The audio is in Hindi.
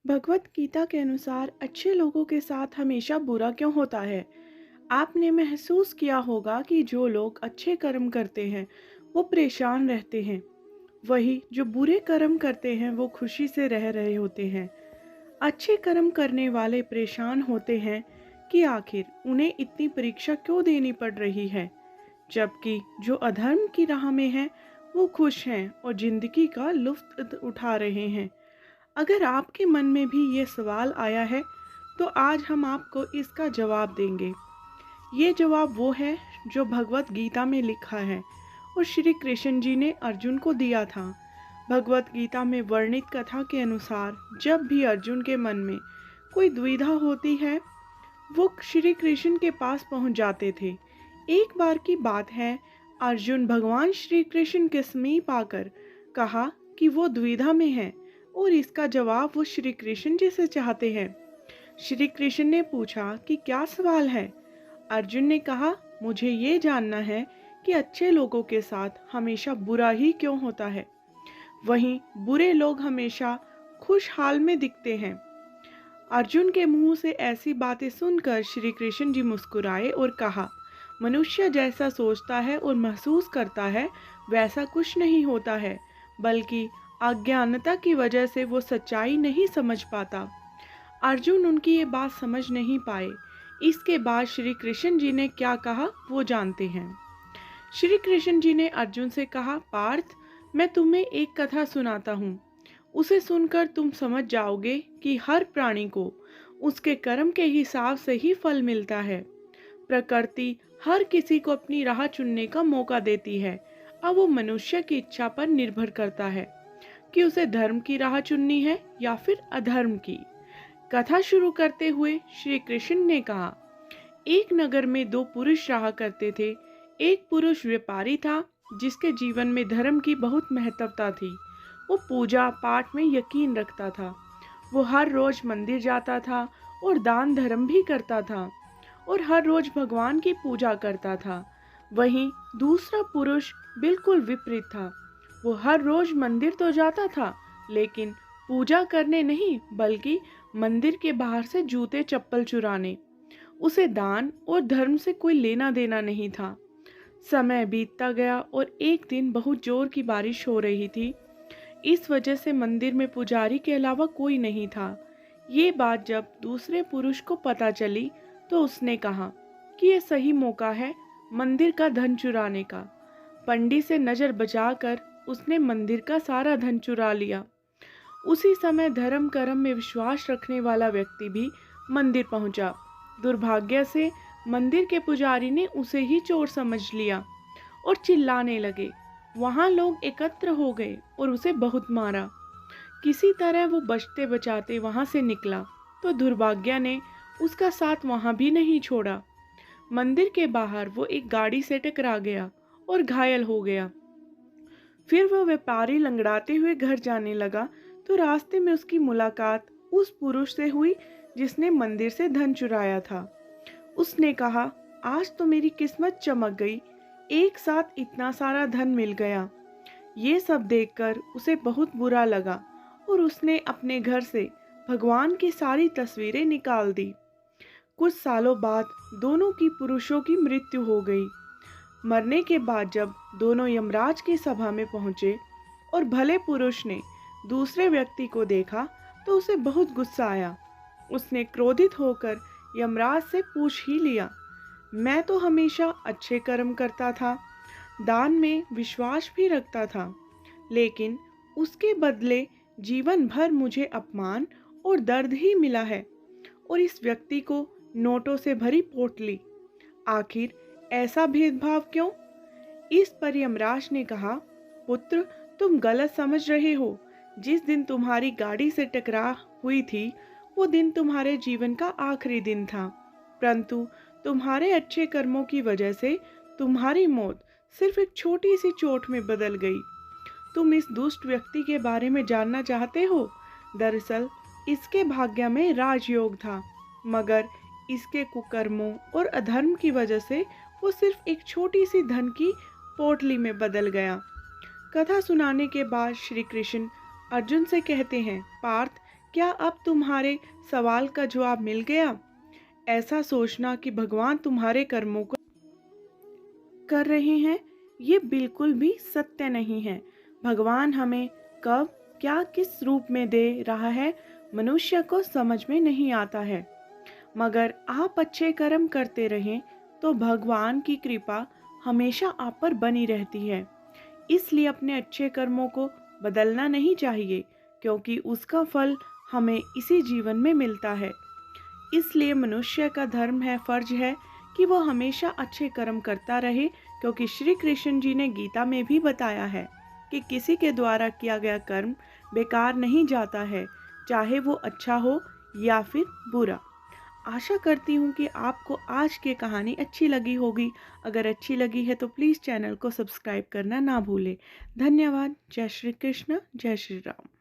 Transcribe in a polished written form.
भगवत गीता के अनुसार अच्छे लोगों के साथ हमेशा बुरा क्यों होता है? आपने महसूस किया होगा कि जो लोग अच्छे कर्म करते हैं, वो परेशान रहते हैं। वही जो बुरे कर्म करते हैं, वो खुशी से रह रहे होते हैं। अच्छे कर्म करने वाले परेशान होते हैं कि आखिर उन्हें इतनी परीक्षा क्यों देनी पड़ रही है, जबकि जो अधर्म की राह में हैं, वो खुश हैं और जिंदगी का लुत्फ उठा रहे हैं। अगर आपके मन में भी ये सवाल आया है, तो आज हम आपको इसका जवाब देंगे। ये जवाब वो है जो भगवत गीता में लिखा है और श्री कृष्ण जी ने अर्जुन को दिया था। भगवत गीता में वर्णित कथा के अनुसार जब भी अर्जुन के मन में कोई दुविधा होती है, वो श्री कृष्ण के पास पहुंच जाते थे। एक बार की बात है, अर्जुन भगवान श्री कृष्ण के समीप आकर कहा कि वो दुविधा में है और इसका जवाब वो श्री कृष्ण जी से चाहते हैं। श्री कृष्ण ने पूछा कि क्या सवाल है। अर्जुन ने कहा, मुझे ये जानना है कि अच्छे लोगों के साथ हमेशा बुरा ही क्यों होता है, वहीं बुरे लोग हमेशा खुशहाल में दिखते हैं। अर्जुन के मुंह से ऐसी बातें सुनकर श्री कृष्ण जी मुस्कुराए और कहा, मनुष्य जैसा सोचता है और महसूस करता है, वैसा कुछ नहीं होता है, बल्कि अज्ञानता की वजह से वो सच्चाई नहीं समझ पाता। अर्जुन उनकी ये बात समझ नहीं पाए। इसके बाद श्री कृष्ण जी ने क्या कहा, वो जानते हैं। श्री कृष्ण जी ने अर्जुन से कहा, पार्थ, मैं तुम्हें एक कथा सुनाता हूँ। उसे सुनकर तुम समझ जाओगे कि हर प्राणी को उसके कर्म के हिसाब से ही फल मिलता है। प्रकृति हर किसी को अपनी राह चुनने का मौका देती है। अब वो मनुष्य की इच्छा पर निर्भर करता है कि उसे धर्म की राह चुननी है या फिर अधर्म की। कथा शुरू करते हुए श्री कृष्ण ने कहा, एक नगर में दो पुरुष रहा करते थे। एक पुरुष व्यापारी था, जिसके जीवन में धर्म की बहुत महत्वता थी। वो पूजा पाठ में यकीन रखता था। वो हर रोज मंदिर जाता था और दान धर्म भी करता था और हर रोज भगवान की पूजा करता था। वहीं दूसरा पुरुष बिल्कुल विपरीत था। वो हर रोज मंदिर तो जाता था, लेकिन पूजा करने नहीं, बल्कि मंदिर के बाहर से जूते चप्पल चुराने। उसे दान और धर्म से कोई लेना देना नहीं था। समय बीतता गया और एक दिन बहुत जोर की बारिश हो रही थी। इस वजह से मंदिर में पुजारी के अलावा कोई नहीं था। ये बात जब दूसरे पुरुष को पता चली, तो उसने कहा कि ये सही मौका है मंदिर का धन चुराने का। पंडित से नजर बचाकर उसने मंदिर का सारा धन चुरा लिया। उसी समय धर्म कर्म में विश्वास रखने वाला व्यक्ति भी मंदिर पहुंचा। दुर्भाग्य से मंदिर के पुजारी ने उसे ही चोर समझ लिया और चिल्लाने लगे। वहां लोग एकत्र हो गए और उसे बहुत मारा। किसी तरह वो बचते बचाते वहां से निकला, तो दुर्भाग्य ने उसका साथ वहां भी नहीं छोड़ा। मंदिर के बाहर वो एक गाड़ी से टकरा गया और घायल हो गया। फिर वह व्यापारी लंगड़ाते हुए घर जाने लगा, तो रास्ते में उसकी मुलाकात उस पुरुष से हुई जिसने मंदिर से धन चुराया था। उसने कहा, आज तो मेरी किस्मत चमक गई, एक साथ इतना सारा धन मिल गया। ये सब देखकर उसे बहुत बुरा लगा और उसने अपने घर से भगवान की सारी तस्वीरें निकाल दी। कुछ सालों बाद दोनों की पुरुषों की मृत्यु हो गई। मरने के बाद जब दोनों यमराज की सभा में पहुंचे और भले पुरुष ने दूसरे व्यक्ति को देखा, तो उसे बहुत गुस्सा आया। उसने क्रोधित होकर यमराज से पूछ ही लिया, मैं तो हमेशा अच्छे कर्म करता था, दान में विश्वास भी रखता था, लेकिन उसके बदले जीवन भर मुझे अपमान और दर्द ही मिला है, और इस व्यक्ति को नोटों से भरी पोटली। आखिर ऐसा भेदभाव क्यों? इस पर यमराज ने कहा, पुत्र, तुम गलत समझ रहे हो। जिस दिन तुम्हारी गाड़ी से टकरा हुई थी, वो दिन तुम्हारे जीवन का आखिरी दिन था, परंतु तुम्हारे अच्छे कर्मों की वजह से तुम्हारी मौत सिर्फ एक छोटी सी चोट में बदल गई। तुम इस दुष्ट व्यक्ति के बारे में जानना चाहते हो? दरअसल इसके भाग्य में राजयोग था, मगर इसके कुकर्मों और अधर्म की वजह से वो सिर्फ एक छोटी सी धन की पोटली में बदल गया। कथा सुनाने के बाद श्री कृष्ण अर्जुन से कहते हैं, पार्थ, क्या अब तुम्हारे सवाल का जवाब मिल गया? ऐसा सोचना कि भगवान तुम्हारे कर्मों को कर रहे हैं, ये बिल्कुल भी सत्य नहीं है। भगवान हमें कब, क्या, किस रूप में दे रहा है, मनुष्य को समझ में नहीं आता है। मगर आप अच्छे कर्म करते रहें तो भगवान की कृपा हमेशा आप पर बनी रहती है। इसलिए अपने अच्छे कर्मों को बदलना नहीं चाहिए, क्योंकि उसका फल हमें इसी जीवन में मिलता है। इसलिए मनुष्य का धर्म है, फर्ज है कि वो हमेशा अच्छे कर्म करता रहे, क्योंकि श्री कृष्ण जी ने गीता में भी बताया है कि किसी के द्वारा किया गया कर्म बेकार नहीं जाता है, चाहे वो अच्छा हो या फिर बुरा। आशा करती हूँ कि आपको आज की कहानी अच्छी लगी होगी। अगर अच्छी लगी है तो प्लीज़ चैनल को सब्सक्राइब करना ना भूलें। धन्यवाद। जय श्री कृष्ण, जय श्री राम।